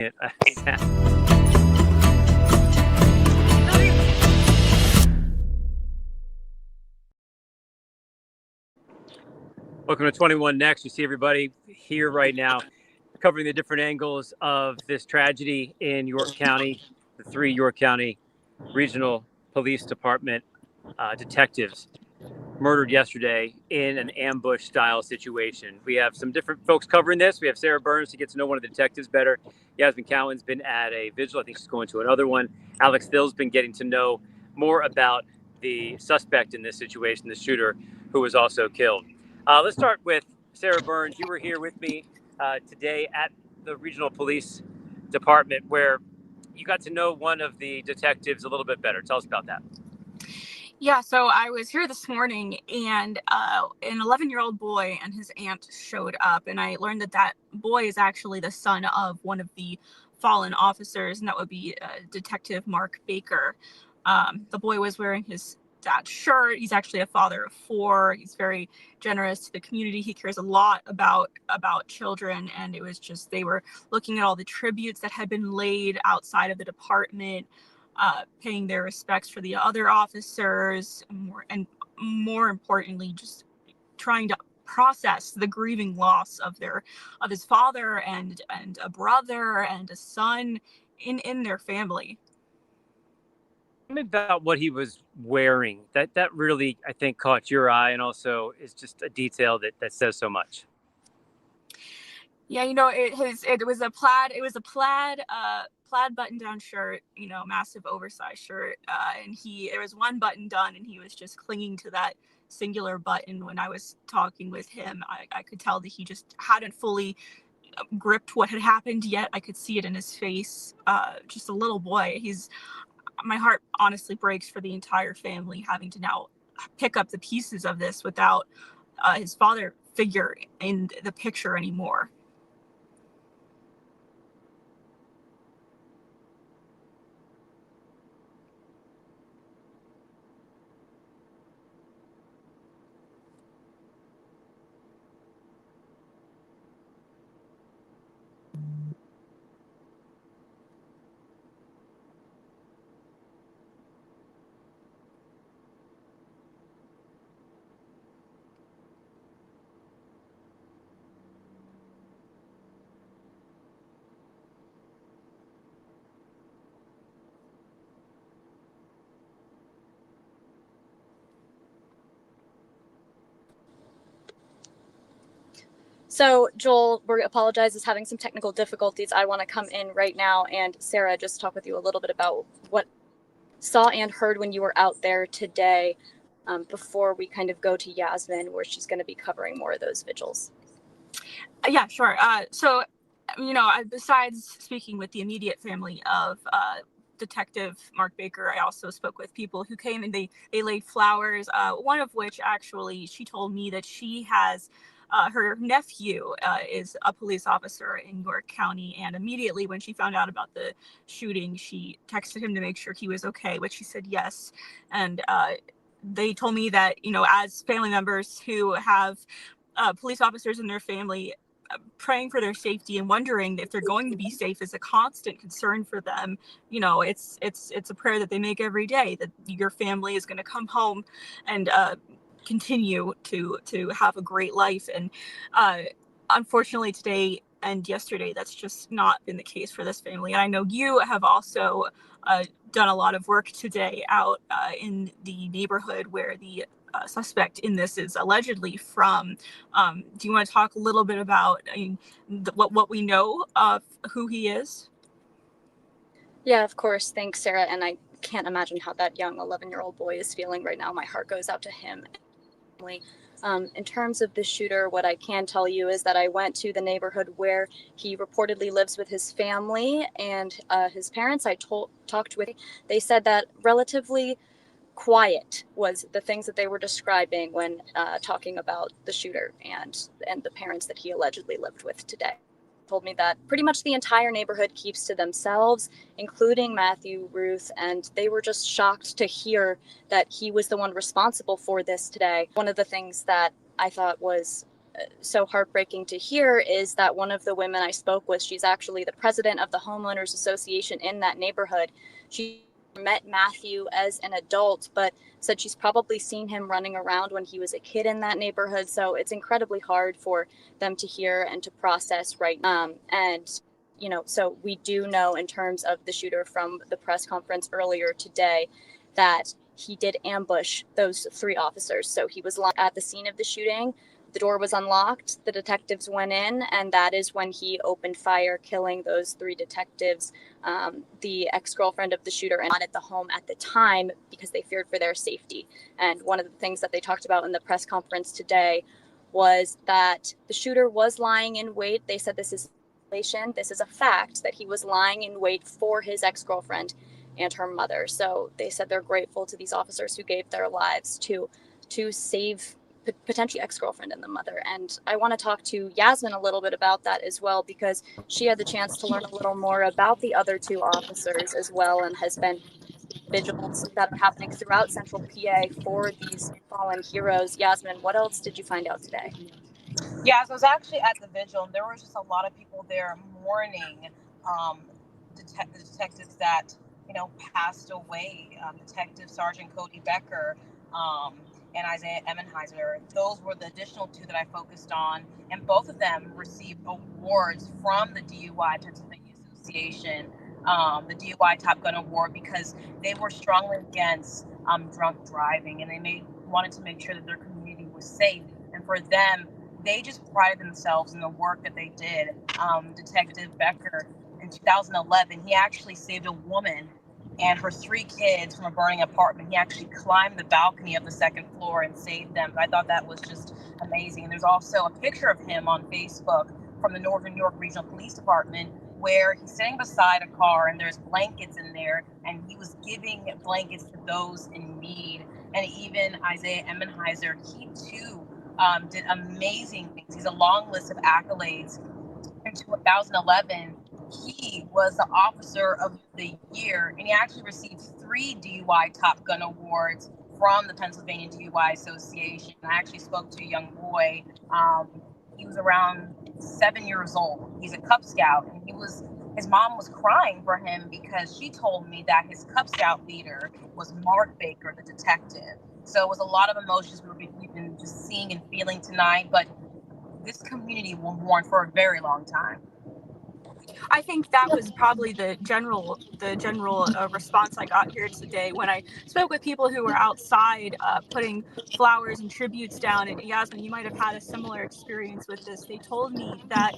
Welcome to 21 Next. You see everybody here right now covering the different angles of this tragedy in York County. The 3 York County Regional Police Department detectives murdered yesterday in an ambush style situation. We have some different folks covering this. We have Sarah Burns to get to know one of the detectives better. Yasmin Cowan's been at a vigil. I think she's going to another one. Alex Thill's been getting to know more about the suspect in this situation, the shooter who was also killed. Let's start with Sarah Burns. You were here with me today at the Regional Police Department where you got to know one of the detectives a little bit better. Tell us about that. Yeah, so I was here this morning and an 11-year-old boy and his aunt showed up, and I learned that that boy is actually the son of one of the fallen officers, and that would be Detective Mark Baker. The boy was wearing his dad's shirt. He's actually a father of 4. He's very generous to the community. He cares a lot about children, and it was just, they were looking at all the tributes that had been laid outside of the department, paying their respects for the other officers, more importantly, just trying to process the grieving loss of his father and a brother and a son in their family. Tell me about what he was wearing. That really, I think, caught your eye, and also is just a detail that says so much. Yeah, it was a plaid button-down shirt, massive oversized shirt, and there was one button done, and he was just clinging to that singular button. When I was talking with him, I could tell that he just hadn't fully gripped what had happened yet. I could see it in his face. Just a little boy. My heart honestly breaks for the entire family having to now pick up the pieces of this without his father figure in the picture anymore. So Joel, we apologize, is having some technical difficulties. I want to come in right now and Sarah, just talk with you a little bit about what saw and heard when you were out there today, before we kind of go to Yasmin, where she's going to be covering more of those vigils. Yeah, sure. So, besides speaking with the immediate family of Detective Mark Baker, I also spoke with people who came and they laid flowers. One of which, actually, she told me that she has her nephew is a police officer in York County, and immediately when she found out about the shooting, she texted him to make sure he was okay, which he said yes. And they told me that, as family members who have police officers in their family, praying for their safety and wondering if they're going to be safe is a constant concern for them. It's a prayer that they make every day, that your family is going to come home and continue to have a great life. And unfortunately today and yesterday, that's just not been the case for this family. And I know you have also done a lot of work today out in the neighborhood where the suspect in this is allegedly from. Do you want to talk a little bit about what we know of who he is? Yeah, of course. Thanks, Sarah. And I can't imagine how that young 11-year-old boy is feeling right now. My heart goes out to him. In terms of the shooter, what I can tell you is that I went to the neighborhood where he reportedly lives with his family and his parents. I talked with, they said that relatively quiet was the things that they were describing when talking about the shooter and the parents that he allegedly lived with today. Told me that pretty much the entire neighborhood keeps to themselves, including Matthew, Ruth, and they were just shocked to hear that he was the one responsible for this today. One of the things that I thought was so heartbreaking to hear is that one of the women I spoke with, she's actually the president of the homeowners association in that neighborhood. She met Matthew as an adult, but said she's probably seen him running around when he was a kid in that neighborhood. So it's incredibly hard for them to hear and to process right now. And, you know, so we do know in terms of the shooter from the press conference earlier today that he did ambush those 3 officers. So he was at the scene of the shooting. The door was unlocked, the detectives went in, and that is when he opened fire, killing those 3 detectives, the ex-girlfriend of the shooter, and not at the home at the time because they feared for their safety. And one of the things that they talked about in the press conference today was that the shooter was lying in wait. They said this is a fact, that he was lying in wait for his ex-girlfriend and her mother. So they said they're grateful to these officers who gave their lives to save potentially ex-girlfriend and the mother. And I want to talk to Yasmin a little bit about that as well, because she had the chance to learn a little more about the other 2 officers as well, and has been vigils that are happening throughout Central PA for these fallen heroes. Yasmin, what else did you find out today? Yeah, so I was actually at the vigil, and there was just a lot of people there mourning the detectives that, you know, passed away. Detective Sergeant Cody Becker and Isaiah Emenheiserwere. Those were the additional 2 that I focused on, and both of them received awards from the DUI Pennsylvania Association, the DUI Top Gun Award, because they were strongly against drunk driving, and they wanted to make sure that their community was safe. And for them, they just prided themselves in the work that they did. Detective Becker, in 2011, he actually saved a woman and her 3 kids from a burning apartment. He actually climbed the balcony of the 2nd floor and saved them. I thought that was just amazing. And there's also a picture of him on Facebook from the Northern New York Regional Police Department, where he's sitting beside a car and there's blankets in there, and he was giving blankets to those in need. And even Isaiah Emenheiser, he too did amazing things. He's a long list of accolades. In 2011, he was the Officer of the Year, and he actually received 3 DUI Top Gun awards from the Pennsylvania DUI Association. I actually spoke to a young boy. He was around 7 years old. He's a Cub Scout, and his mom was crying for him because she told me that his Cub Scout leader was Mark Baker, the detective. So it was a lot of emotions we've been just seeing and feeling tonight, but this community will mourn for a very long time. I think that was probably the general response I got here today when I spoke with people who were outside putting flowers and tributes down. And Yasmin, you might have had a similar experience with this. They told me that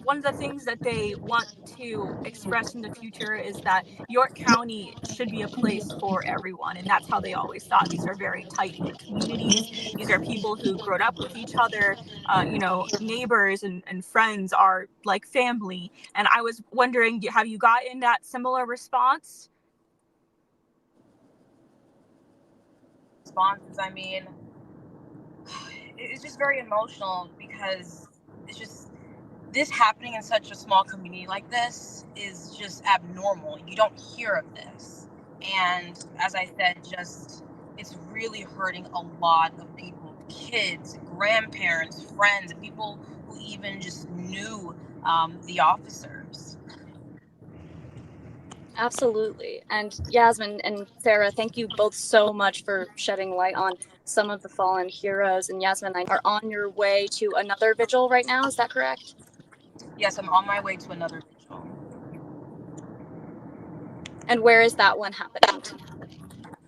one of the things that they want to express in the future is that York County should be a place for everyone. And that's how they always thought. These are very tight-knit communities. These are people who grew up with each other. Neighbors and friends are like family. And I was wondering, have you gotten that similar response? Responses, I mean, it's just very emotional because it's just this happening in such a small community like this is just abnormal. You don't hear of this. And as I said, just it's really hurting a lot of people, kids, grandparents, friends, people who even just knew the officers. Absolutely. And Yasmin and Sarah, thank you both so much for shedding light on some of the fallen heroes. And Yasmin, I are on your way to another vigil right now. Is that correct? Yes, I'm on my way to another vigil. And where is that one happening?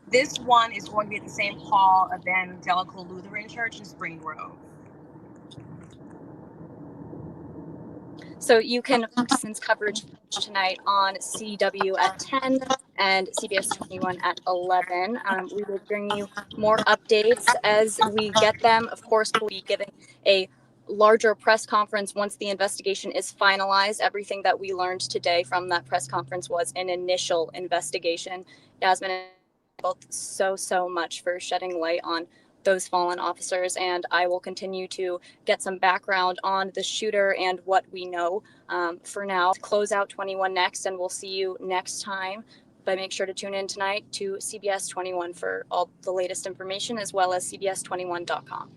This one is going to be at the St. Paul Evangelical Lutheran Church in Spring Grove. So you can since coverage tonight on CW at 10 and CBS 21 at 11. We will bring you more updates as we get them. Of course, we'll be giving a larger press conference once the investigation is finalized. Everything that we learned today from that press conference was an initial investigation. Yasmin, both so much for shedding light on those fallen officers, and I will continue to get some background on the shooter and what we know. For now, close out 21 next, and we'll see you next time. But make sure to tune in tonight to CBS 21 for all the latest information, as well as CBS21.com.